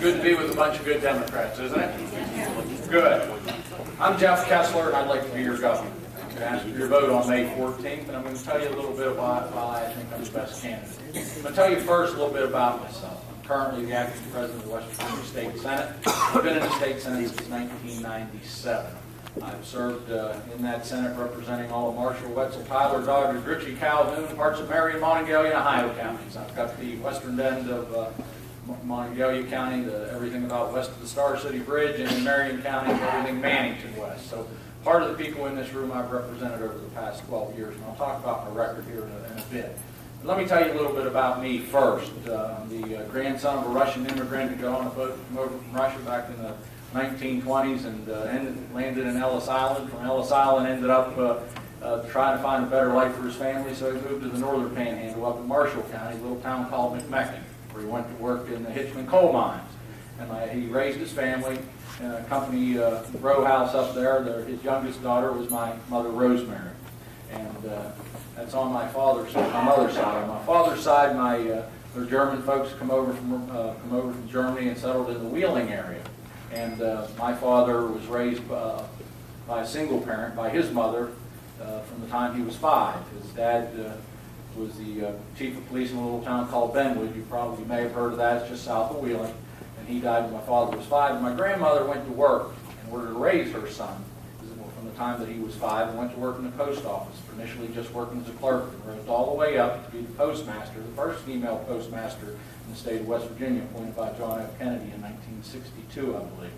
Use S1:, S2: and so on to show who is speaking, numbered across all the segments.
S1: Good to be with a bunch of good Democrats, isn't it? Good. I'm Jeff Kessler, and I'd like to be your governor. I'm ask for your vote on May 14th, and I'm going to tell you a little bit about why I think I'm the best candidate. I'm going to tell you first a little bit about myself. I'm currently the acting president of the West Virginia State Senate. I've been in the state Senate since 1997. I've served in that Senate representing all of Marshall, Wetzel, Tyler, Doddridge, Ritchie, Calhoun, parts of Marion, Monongalia, and Ohio counties. I've got the western end of Monongalia County, everything about west of the Star City Bridge, and in Marion County, everything Mannington West. So part of the people in this room I've represented over the past 12 years, and I'll talk about my record here in a bit. But let me tell you a little bit about me first. I'm the grandson of a Russian immigrant who got on a boat from over from Russia back in the 1920s and landed in Ellis Island. From Ellis Island ended up trying to find a better life for his family, so he moved to the northern panhandle up in Marshall County, a little town called McMecken, where he went to work in the Hitchman coal mines. And he raised his family in a company row house up there. His youngest daughter was my mother, Rosemary. And that's on my mother's side. On my father's side, their German folks come over from Germany and settled in the Wheeling area. And my father was raised by a single parent, by his mother, from the time he was 5. His dad was the chief of police in a little town called Benwood. You probably may have heard of that. It's just south of Wheeling. And he died when my father was 5. And my grandmother went to work in order to raise her son from the time that he was 5, and went to work in the post office, initially just working as a clerk, and rose all the way up to be the postmaster, the first female postmaster in the state of West Virginia, appointed by John F. Kennedy in 1962, I believe.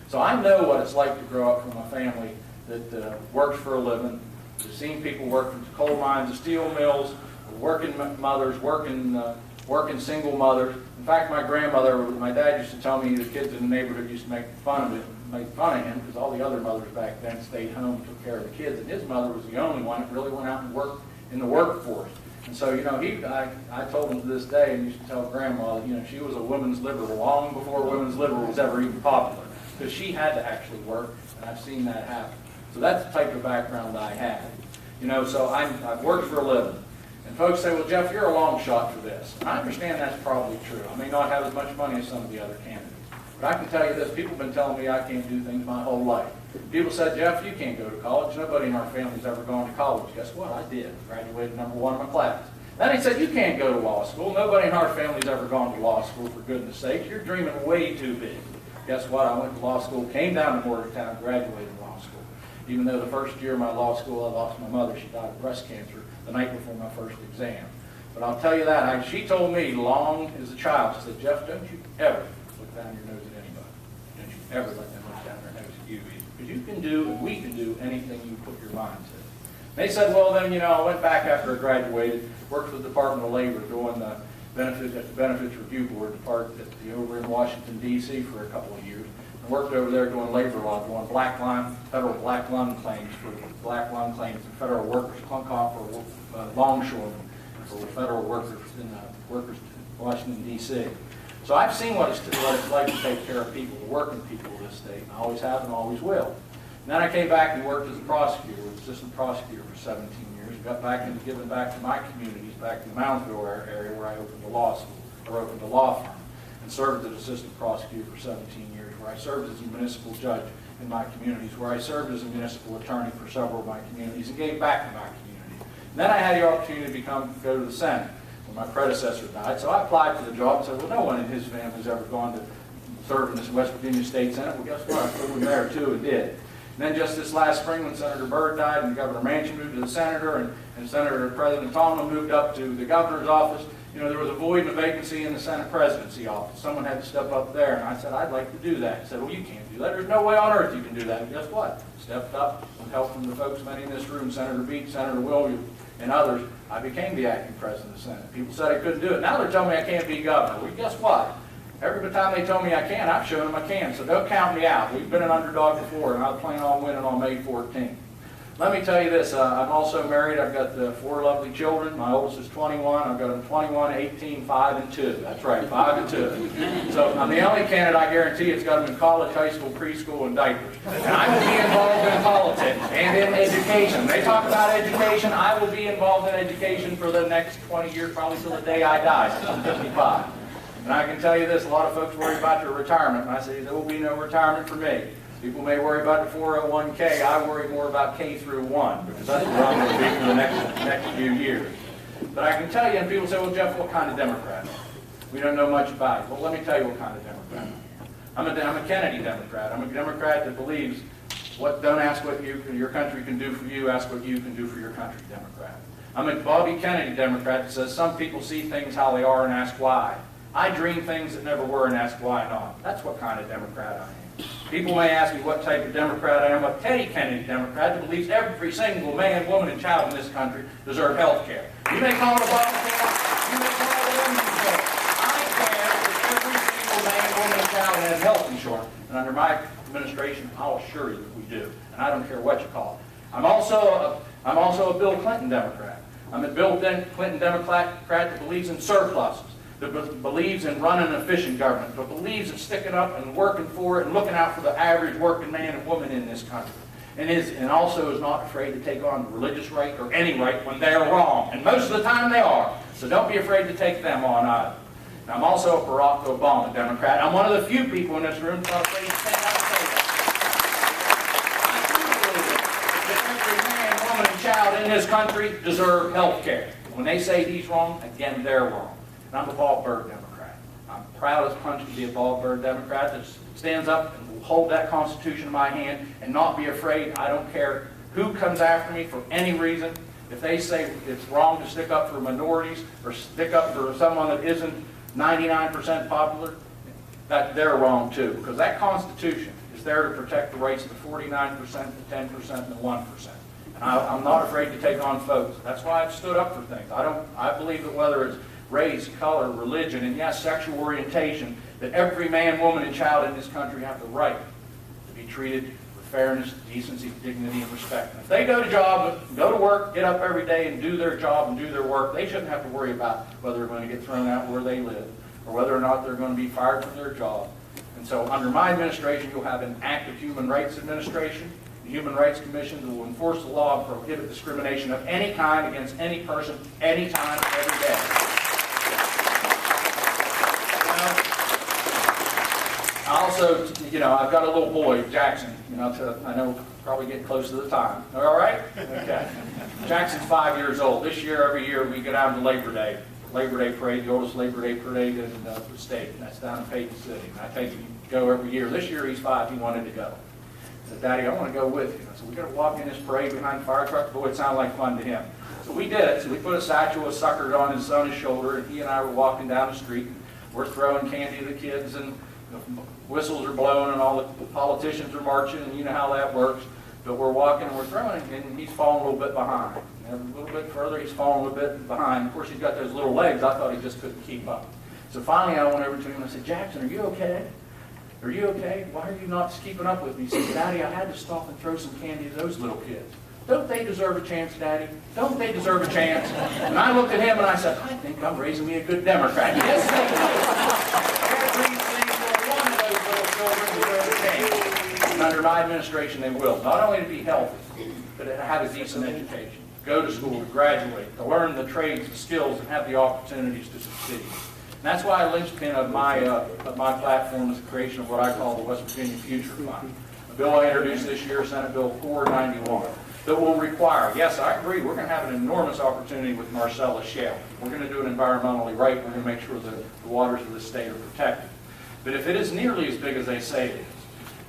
S1: So I know what it's like to grow up from a family that works for a living. I've seen people work from coal mines, the steel mills, working mothers, working single mothers. In fact, my dad used to tell me the kids in the neighborhood used to make fun of him because all the other mothers back then stayed home and took care of the kids, and his mother was the only one that really went out and worked in the workforce. And so, I told him to this day, and used to tell Grandma that, she was a women's liberal long before women's liberal was ever even popular, because she had to actually work, and I've seen that happen. So that's the type of background I had. So I've worked for a living. And folks say, well, Jeff, you're a long shot for this. And I understand that's probably true. I may not have as much money as some of the other candidates. But I can tell you this, people have been telling me I can't do things my whole life. People said, Jeff, you can't go to college. Nobody in our family's ever gone to college. Guess what? I did. Graduated #1 in my class. Then they said, you can't go to law school. Nobody in our family's ever gone to law school, for goodness sake. You're dreaming way too big. Guess what? I went to law school, came down to Morgantown, graduated law school. Even though the first year of my law school, I lost my mother. She died of breast cancer the night before my first exam. But I'll tell you that, she told me long as a child, she said, Jeff, don't you ever look down your nose at anybody. Don't you ever let them look down their nose at you either. Because you can do, and we can do, anything you put your mind to. They said, well then, I went back after I graduated, worked for the Department of Labor doing the Benefits Review Board over in Washington, D.C. for a couple of years. I worked over there doing labor law, doing federal black lung claims and federal workers' comp for longshoremen, for federal workers in Washington, D.C. So I've seen what it's like to take care of people, the working people of this state, and I always have and always will. And then I came back and worked as a prosecutor, assistant prosecutor for 17 years, got back into giving back to my communities, back in the Moundsville area where I opened a law school, or opened a law firm, and served as assistant prosecutor for 17 years, where I served as a municipal judge in my communities, where I served as a municipal attorney for several of my communities, and gave back to my community. And then I had the opportunity to go to the Senate when my predecessor died, so I applied for the job and said, well, no one in his family has ever gone to serve in this West Virginia State Senate. Well, guess what? I flew in there too and did. And then just this last spring when Senator Byrd died and Governor Manchin moved to the senator and Senator President Tomlin moved up to the governor's office, there was a void and a vacancy in the Senate presidency office. Someone had to step up there, and I said, I'd like to do that. He said, well, you can't do that. There's no way on earth you can do that. And guess what? Stepped up with help from the folks many in this room, Senator Beach, Senator Williams, and others. I became the acting president of the Senate. People said I couldn't do it. Now they're telling me I can't be governor. Well, guess what? Every time they tell me I can, I've shown them I can. So don't count me out. We've been an underdog before, and I plan on winning on May 14th. Let me tell you this, I'm also married. I've got 4 lovely children. My oldest is 21. I've got them 21, 18, 5, and 2. That's right, 5 and 2. So I'm the only candidate I guarantee it's got them in college, high school, preschool, and diapers. And I will be involved in politics and in education. They talk about education. I will be involved in education for the next 20 years, probably till the day I die, since I'm 55. And I can tell you this, a lot of folks worry about their retirement, and I say there will be no retirement for me. People may worry about the 401k. I worry more about K through 1, because that's where I'm going to be for the next few years. But I can tell you, and people say, well, Jeff, what kind of Democrat? We don't know much about it. Well, let me tell you what kind of Democrat. I'm a Kennedy Democrat. I'm a Democrat that believes, don't ask what your country can do for you, ask what you can do for your country, Democrat. I'm a Bobby Kennedy Democrat that says some people see things how they are and ask why. I dream things that never were and ask why not. That's what kind of Democrat I am. People may ask me what type of Democrat I am. I'm a Teddy Kennedy Democrat that believes every single man, woman, and child in this country deserve health care. You may call it Obamacare, you may call it whatever you say. I care that every single man, woman, and child has health insurance. And under my administration, I'll assure you that we do. And I don't care what you call it. I'm also a Bill Clinton Democrat. I'm a Bill Clinton Democrat that believes in surpluses, that believes in running an efficient government, that believes in sticking up and working for it and looking out for the average working man and woman in this country. And also is not afraid to take on the religious right or any right when they're wrong. And most of the time they are. So don't be afraid to take them on either. And I'm also a Barack Obama Democrat. I'm one of the few people in this room that afraid to stand out and say that. I do believe that every man, woman, and child in this country deserve health care. When they say he's wrong, again, they're wrong. And I'm a bald bird Democrat. I'm proud as punch to be a bald bird Democrat that stands up and will hold that Constitution in my hand and not be afraid. I don't care who comes after me for any reason. If they say it's wrong to stick up for minorities or stick up for someone that isn't 99% popular, that they're wrong too. Because that Constitution is there to protect the rights of the 49%, the 10%, and the 1%. And I'm not afraid to take on folks. That's why I've stood up for things. I believe that whether it's race, color, religion, and yes, sexual orientation, that every man, woman, and child in this country have the right to be treated with fairness, decency, dignity, and respect. And if they go to work, get up every day and do their job and do their work, they shouldn't have to worry about whether they're going to get thrown out where they live or whether or not they're going to be fired from their job. And so under my administration, you'll have an active human rights administration, the Human Rights Commission that will enforce the law and prohibit discrimination of any kind against any person, anytime, every day. I also, I've got a little boy, Jackson. I know probably getting close to the time. All right? Okay. Jackson's 5 years old. This year, every year, we go down to Labor Day Parade, the oldest Labor Day parade in the state, and that's down in Payton City. And I take him to go every year. This year, he's 5. He wanted to go. I said, Daddy, I want to go with you. So we're going to walk in this parade behind the fire truck. Boy, it sounded like fun to him. So we did it. So we put a satchel of suckers on his shoulder, and he and I were walking down the street. And we're throwing candy to the kids, and whistles are blowing, and all the politicians are marching, and you know how that works. But we're walking and we're throwing, and he's falling a little bit behind. And a little bit further, he's falling a little bit behind. Of course, he's got those little legs. I thought he just couldn't keep up. So finally, I went over to him and I said, Jackson, are you okay? Are you okay? Why are you not keeping up with me? He said, Daddy, I had to stop and throw some candy to those little kids. Don't they deserve a chance, Daddy? Don't they deserve a chance? And I looked at him and I said, I think I'm raising me a good Democrat. Yes, they do. Every single one of those little children deserve a chance. And under my administration, they will. Not only to be healthy, but to have a decent education, go to school, to graduate, to learn the trades, the skills, and have the opportunities to succeed. And that's why a linchpin of my platform is the creation of what I call the West Virginia Future Fund. A bill I introduced this year, Senate Bill 491, that will require, yes, I agree, we're going to have an enormous opportunity with Marcellus Shale. We're going to do it environmentally right. We're going to make sure that the waters of the state are protected. But if it is nearly as big as they say it is,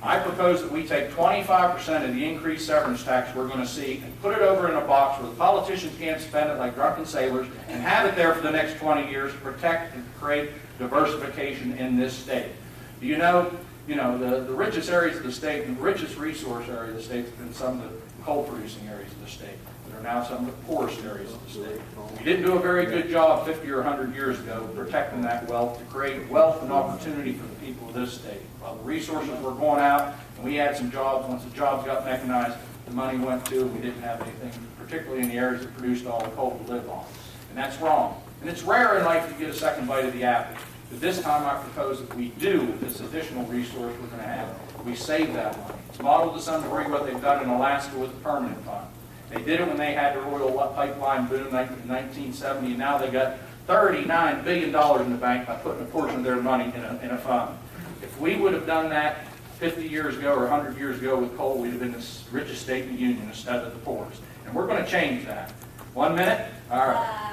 S1: I propose that we take 25% of the increased severance tax we're going to see and put it over in a box where the politicians can't spend it like drunken sailors and have it there for the next 20 years to protect and create diversification in this state. Do you know, the richest areas of the state, the richest resource area of the state has been some of the coal-producing areas of the state that are now some of the poorest areas of the state. We didn't do a very good job 50 or 100 years ago protecting that wealth to create wealth and opportunity for the people of this state. While the resources were going out and we had some jobs, once the jobs got mechanized, the money went to and we didn't have anything, particularly in the areas that produced all the coal to live on. And that's wrong. And it's rare in life to get a second bite of the apple. But this time I propose that we do, with this additional resource we're going to have, we save that money. It's modeled to some degree what they've done in Alaska with the permanent fund. They did it when they had the oil pipeline boom in 1970, and now they got $39 billion in the bank by putting a portion of their money in a fund. If we would have done that 50 years ago or 100 years ago with coal, we'd have been the richest state in the union instead of the poorest. And we're going to change that. 1 minute? All right.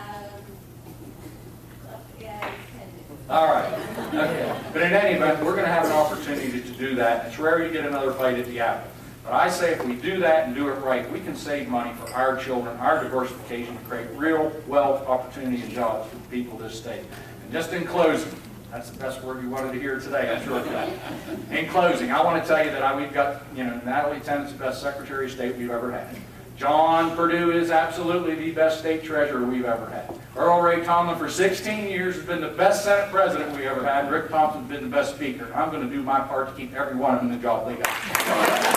S1: All right. Okay. But in any event, we're going to have an opportunity to do that. It's rare you get another bite at the apple. But I say if we do that and do it right, we can save money for our children, our diversification, to create real wealth, opportunity, and jobs for the people of this state. And just in closing, that's the best word you wanted to hear today, I'm sure of that. In closing, I want to tell you that we've got, Natalie Tennett's the best Secretary of State we've ever had. John Perdue is absolutely the best state treasurer we've ever had. Earl Ray Tomlin for 16 years has been the best Senate president we've ever had. Rick Thompson's been the best speaker. I'm going to do my part to keep every one of them in the job they got.